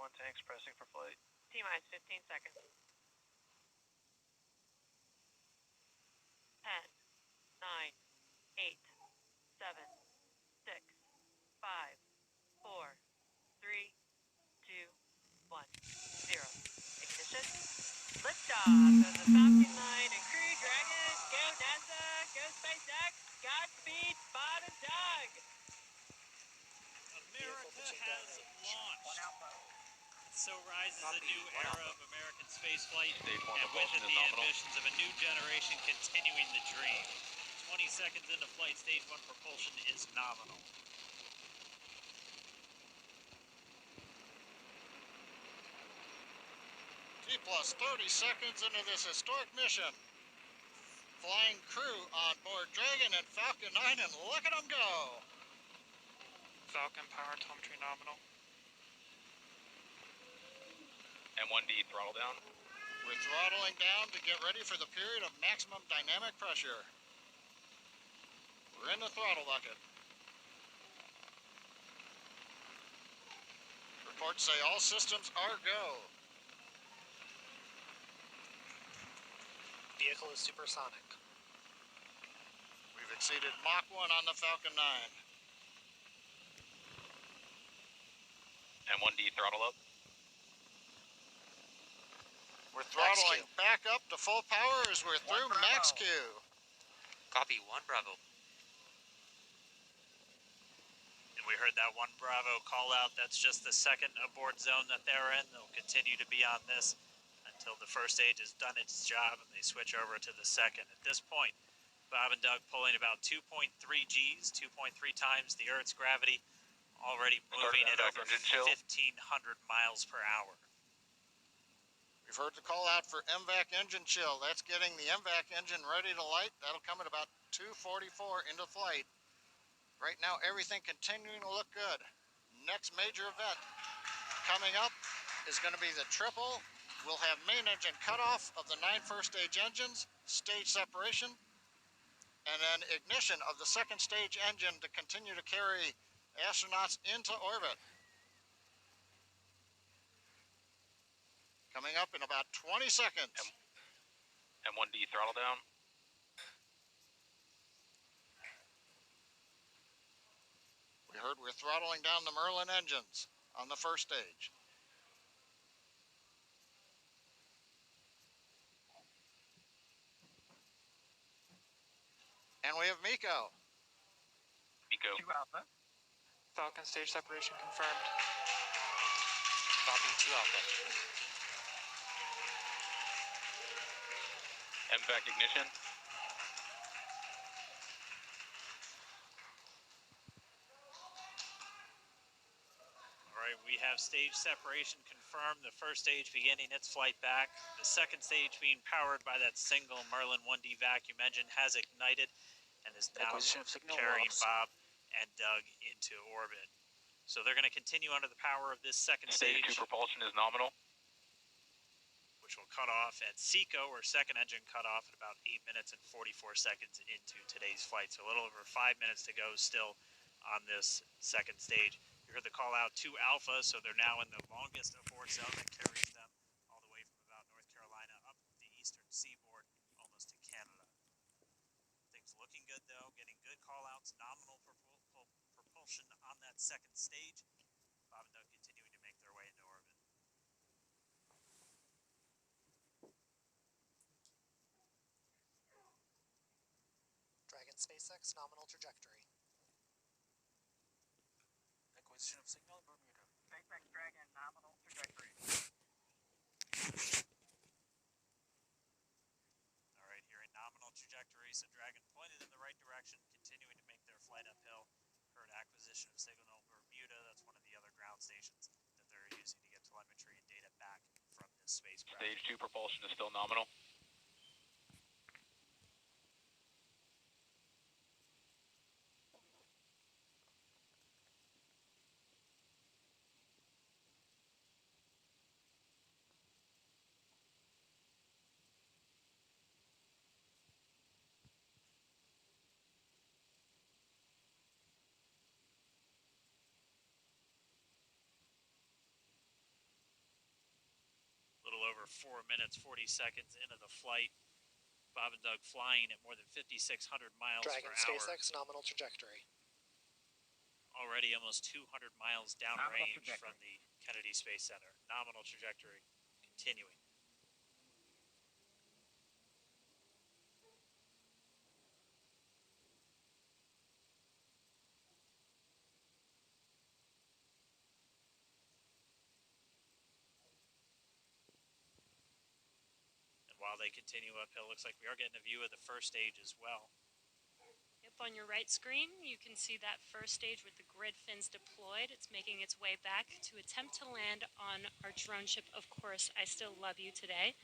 1 tanks pressing for flight. T-minus 15 seconds. 10, 9, 8, 7, 6, 5, 4, 3, 2, 1, 0. Ignition. Liftoff of the Falcon 9 and Crew Dragon. Go NASA, go SpaceX, Godspeed, Bob and Doug. America has launched. So rises a new era of American spaceflight, and with it the ambitions of a new generation continuing the dream. 20 seconds into flight, stage 1 propulsion is nominal. T+30 seconds into this historic mission. Flying crew on board Dragon and Falcon 9, and look at them go! Falcon power telemetry nominal. M1D throttle down. We're throttling down to get ready for the period of maximum dynamic pressure. We're in the throttle bucket. Reports say all systems are go. Vehicle is supersonic. We've exceeded Mach 1 on the Falcon 9. M1D throttle up. We're throttling back up to full power as we're through max Q. Copy, 1 Bravo. And we heard that 1 Bravo call out. That's just the second abort zone that they're in. They'll continue to be on this until the first stage has done its job and they switch over to the second. At this point, Bob and Doug pulling about 2.3 Gs, 2.3 times the Earth's gravity, already moving at over 1,500 miles per hour. We've heard the call out for MVAC engine chill. That's getting the MVAC engine ready to light. That'll come at about 2:44 into flight. Right now, everything continuing to look good. Next major event coming up is going to be the triple. We'll have main engine cutoff of the 9 first stage engines, stage separation, and then ignition of the second stage engine to continue to carry astronauts into orbit. Coming up in about 20 seconds. M1D throttle down. We heard we're throttling down the Merlin engines on the first stage. And we have MECO. MECO. 2 Alpha. Falcon stage separation confirmed. Copy, 2 Alpha. MVAC ignition. All right, we have stage separation confirmed. The first stage beginning its flight back. The second stage being powered by that single Merlin 1D vacuum engine has ignited and is now carrying Bob and Doug into orbit. So they're going to continue under the power of this second stage. Stage 2 propulsion is nominal. Which will cut off at SECO, or second engine cut off, at about 8 minutes and 44 seconds into today's flight. So a little over 5 minutes to go still on this second stage. You heard the call out to Alpha, so they're now in the longest abort zone that carries them all the way from about North Carolina up the eastern seaboard, almost to Canada. Things looking good though, getting good call outs, nominal propulsion on that second stage. Bob and Doug continuing to make their way into orbit. Dragon SpaceX, nominal trajectory. Acquisition of signal in Bermuda. SpaceX Dragon, nominal trajectory. All right, here in nominal trajectory, so Dragon pointed in the right direction, continuing to make their flight uphill. Heard acquisition of signal Bermuda. That's one of the other ground stations that they're using to get telemetry and data back from this spacecraft. Stage 2 propulsion is still nominal. 4 minutes, 40 seconds into the flight. Bob and Doug flying at more than 5,600 miles Dragon per hour. SpaceX nominal trajectory. Already almost 200 miles downrange from the Kennedy Space Center. Nominal trajectory continuing. While they continue uphill, looks like we are getting a view of the first stage as well. Yep, on your right screen, you can see that first stage with the grid fins deployed. It's making its way back to attempt to land on our drone ship, Of Course, I Still Love You today.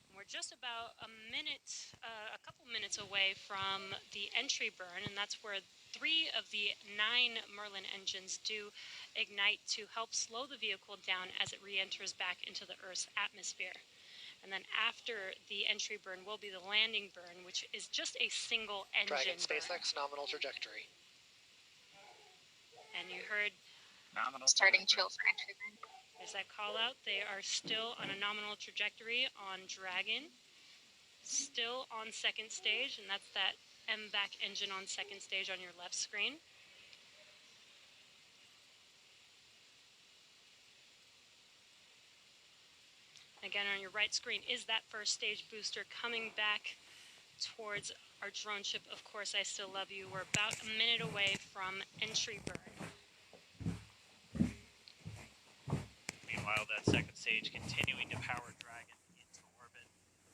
And we're just about a couple minutes away from the entry burn, and that's where 3 of the 9 Merlin engines do ignite to help slow the vehicle down as it re-enters back into the Earth's atmosphere. And then after the entry burn will be the landing burn, which is just a single engine Dragon burn. SpaceX nominal trajectory. And you heard starting chill for entry burn. there's that call out. They are still on a nominal trajectory on Dragon, still on second stage, and that's that MVAC engine on second stage on your left screen. Again, on your right screen is that first stage booster coming back towards our drone ship, Of Course, I Still Love You. We're about a minute away from entry burn. Meanwhile, that second stage continuing to power Dragon into orbit.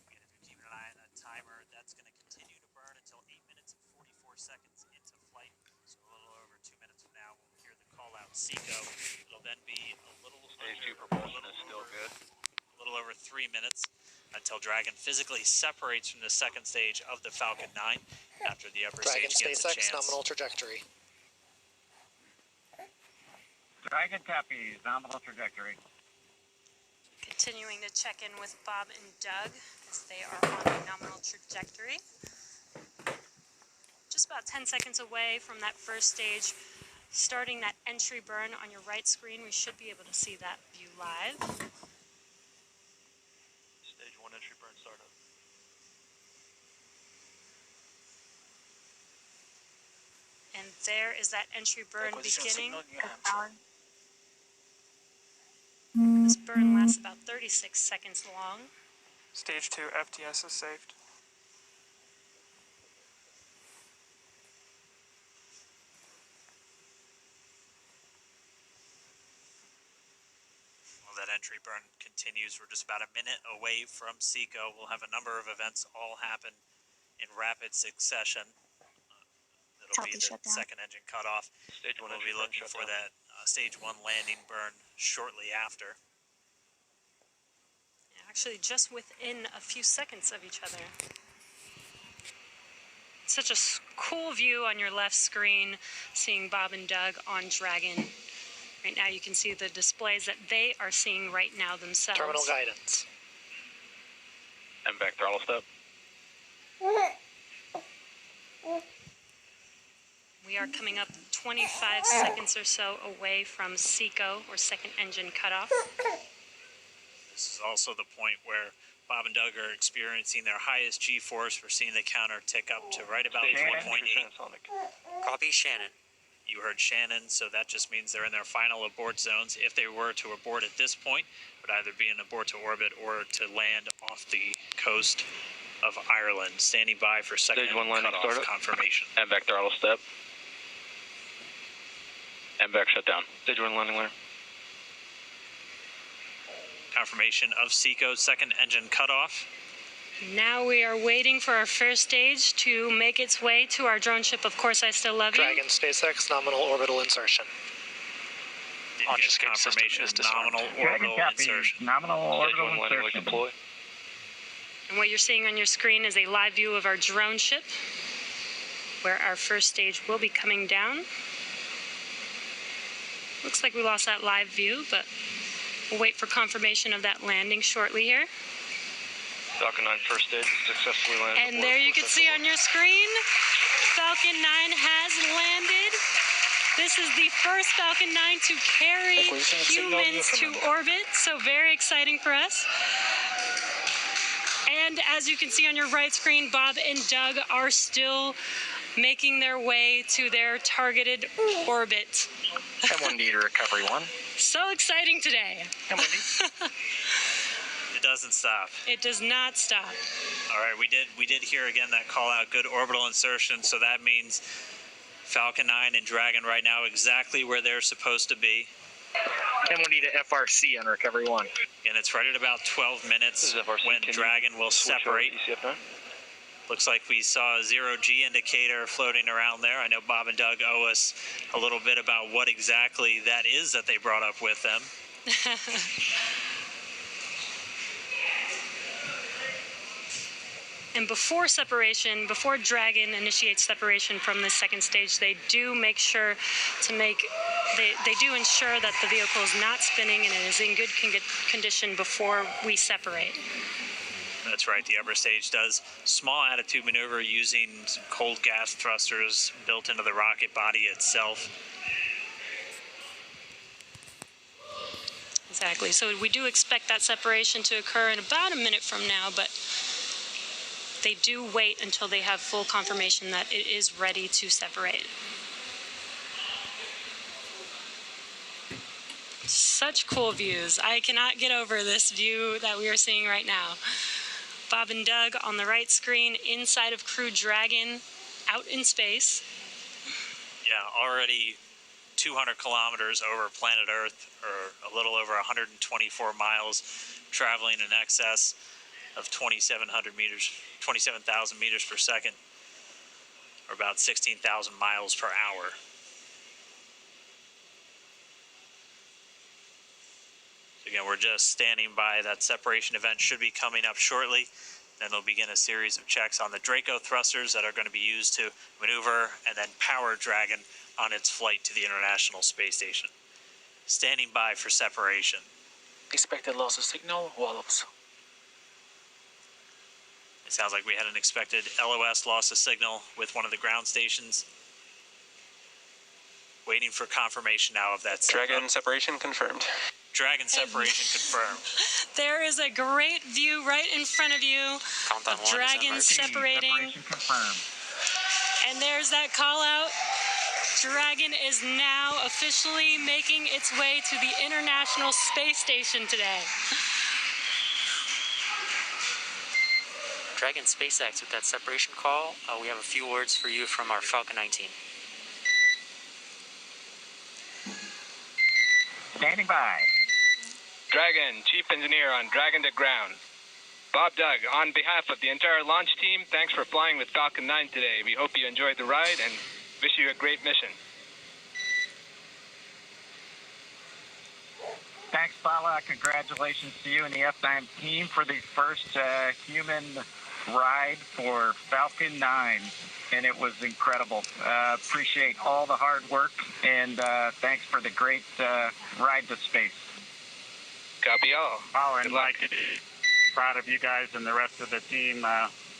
Again, if you're keeping an eye on that timer, that's going to continue to burn until 8 minutes and 44 seconds into flight. So a little over 2 minutes from now, we'll hear the call out SECO. It'll then be a little Stage 2 propulsion is still good. A little over 3 minutes until Dragon physically separates from the second stage of the Falcon 9 after the upper Dragon stage gets a SpaceX chance. nominal trajectory. Dragon copies, nominal trajectory. Continuing to check in with Bob and Doug as they are on a nominal trajectory. Just about 10 seconds away from that first stage, starting that entry burn on your right screen. We should be able to see that view live. Stage 1 entry burn startup. And there is that entry burn beginning. This burn lasts about 36 seconds long. Stage 2 FTS is saved. Well, that entry burn continues. We're just about a minute away from SECO. We'll have a number of events all happen in rapid succession. It'll be the Shutdown. second engine cutoff. Stage 1 We'll entry be burn looking for shutdown. that stage 1 landing burn shortly after. Actually, just within a few seconds of each other. Such a cool view on your left screen, seeing Bob and Doug on Dragon. Right now you can see the displays that they are seeing right now themselves. Terminal guidance. MVAC throttle step. We are coming up 25 seconds or so away from SECO, or second engine cutoff. This is also the point where Bob and Doug are experiencing their highest G-force. We're seeing the counter tick up to right about 1.8. Copy Shannon. You heard Shannon, so that just means they're in their final abort zones. If they were to abort at this point, it would either be an abort to orbit or to land off the coast of Ireland. Standing by for second Stage 1 landing cutoff startup. confirmation. MVAC throttle step. MVAC shutdown. Stage 1 landing layer. Confirmation of SECO's second engine cutoff. Now we are waiting for our first stage to make its way to our drone ship, Of Course, I Still Love You. Dragon SpaceX nominal orbital insertion. Did Launch get escape system confirmation is disarmed. nominal Dragon orbital copies, insertion. nominal Stage orbital 1 landing leg insertion. deploy. And what you're seeing on your screen is a live view of our drone ship, where our first stage will be coming down. Looks like we lost that live view, but we'll wait for confirmation of that landing shortly here. Falcon 9 first stage successfully landed. And there you can see on your screen, Falcon 9 has landed. This is the first Falcon 9 to carry humans to orbit, so very exciting for us. And as you can see on your right screen, Bob and Doug are still making their way to their targeted orbit. M1D to recovery 1. So exciting today. M1D. It doesn't stop. It does not stop. All right, we did hear again that call out, good orbital insertion, so that means Falcon 9 and Dragon right now exactly where they're supposed to be. M1D to FRC on recovery 1. And it's right at about 12 minutes when Dragon will separate. ECF9? Looks like we saw a 0G indicator floating around there. I know Bob and Doug owe us a little bit about what exactly that is that they brought up with them. And before separation, before Dragon initiates separation from the second stage, they do make sure to they do ensure that the vehicle is not spinning and it is in good condition before we separate. That's right, the upper stage does small attitude maneuver using some cold gas thrusters built into the rocket body itself. Exactly, so we do expect that separation to occur in about a minute from now, but they do wait until they have full confirmation that it is ready to separate. Such cool views. I cannot get over this view that we are seeing right now. Bob and Doug on the right screen, inside of Crew Dragon, out in space. Yeah, already 200 kilometers over planet Earth, or a little over 124 miles, traveling in excess of 2,700 meters, 27,000 meters per second, or about 16,000 miles per hour. So again, we're just standing by. That separation event should be coming up shortly. Then they'll begin a series of checks on the Draco thrusters that are going to be used to maneuver and then power Dragon on its flight to the International Space Station. Standing by for separation. Expected loss of signal, wallows. It sounds like we had an expected LOS, loss of signal, with one of the ground stations. Waiting for confirmation now of that signal. Dragon separation confirmed. Dragon separation confirmed. There is a great view right in front of you Countdown of 1 is Dragon emerging. separating. Separation confirmed. And there's that call out. Dragon is now officially making its way to the International Space Station today. Dragon SpaceX with that separation call. We have a few words for you from our Falcon 19. Standing by. Dragon, Chief Engineer on Dragon to Ground. Bob Doug, on behalf of the entire launch team, thanks for flying with Falcon 9 today. We hope you enjoyed the ride and wish you a great mission. Thanks, Bala. Congratulations to you and the F9 team for the first human ride for Falcon 9. And it was incredible. Appreciate all the hard work, and thanks for the great ride to space. Copy all. Oh, and Good luck. Mike, proud of you guys and the rest of the team.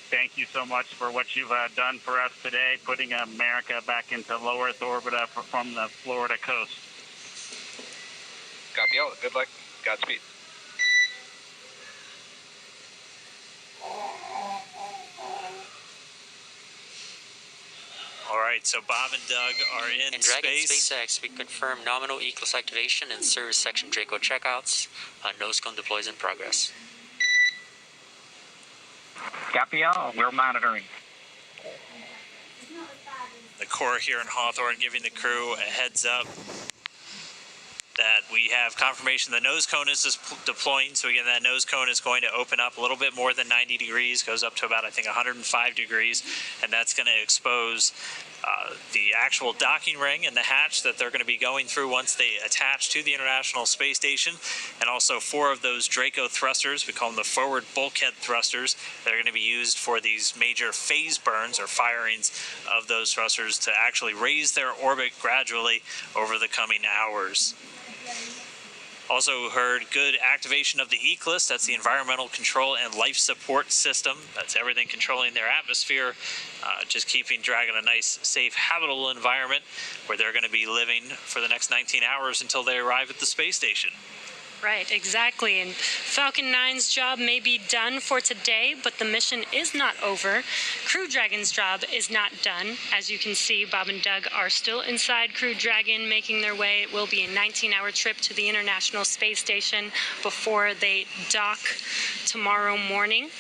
Thank you so much for what you've done for us today, putting America back into low Earth orbit from the Florida coast. Copy all. Good luck. Godspeed. All right, so Bob and Doug are in In Dragon space. SpaceX, we confirm nominal ECLS activation and service section Draco checkouts. Nose cone deploys in progress. Copy all. We're monitoring. The Corps here in Hawthorne giving the crew a heads up that we have confirmation the nose cone is deploying. So again, that nose cone is going to open up a little bit more than 90 degrees, goes up to about, I think, 105 degrees, and that's going to expose the actual docking ring and the hatch that they're going to be going through once they attach to the International Space Station, and also 4 of those Draco thrusters, we call them the forward bulkhead thrusters, that are going to be used for these major phase burns or firings of those thrusters to actually raise their orbit gradually over the coming hours. Also heard good activation of the ECLS, that's the Environmental Control and Life Support System. That's everything controlling their atmosphere, just keeping Dragon a nice, safe, habitable environment where they're going to be living for the next 19 hours until they arrive at the space station. Right, exactly. And Falcon 9's job may be done for today, but the mission is not over. Crew Dragon's job is not done. As you can see, Bob and Doug are still inside Crew Dragon, making their way. It will be a 19-hour trip to the International Space Station before they dock tomorrow morning.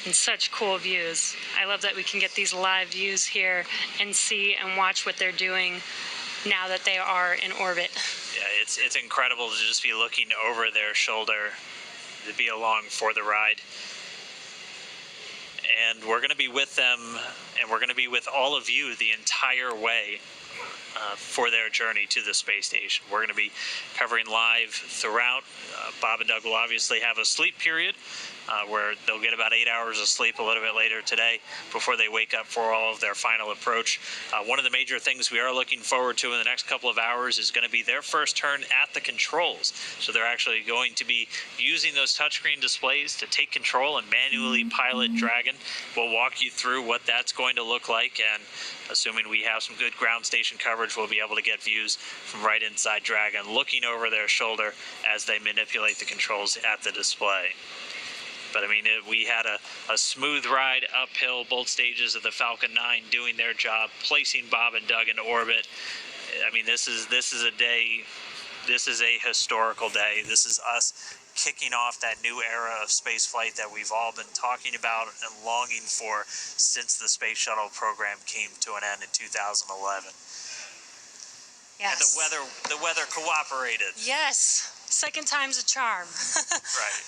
And such cool views. I love that we can get these live views here and see and watch what they're doing now that they are in orbit. Yeah, it's incredible to just be looking over their shoulder, to be along for the ride. And we're going to be with them, and we're going to be with all of you the entire way for their journey to the space station. We're going to be covering live throughout. Bob and Doug will obviously have a sleep period where they'll get about 8 hours of sleep a little bit later today before they wake up for all of their final approach. One of the major things we are looking forward to in the next couple of hours is going to be their first turn at the controls. So they're actually going to be using those touchscreen displays to take control and manually pilot Dragon. We'll walk you through what that's going to look like, and assuming we have some good ground station coverage, we'll be able to get views from right inside Dragon, looking over their shoulder as they manipulate the controls at the display. But I mean, we had a smooth ride uphill, both stages of the Falcon 9 doing their job, placing Bob and Doug into orbit. I mean, this is a day, this is a historical day. This is us kicking off that new era of space flight that we've all been talking about and longing for since the space shuttle program came to an end in 2011. Yes. And the weather cooperated. Yes. Second time's a charm. Right.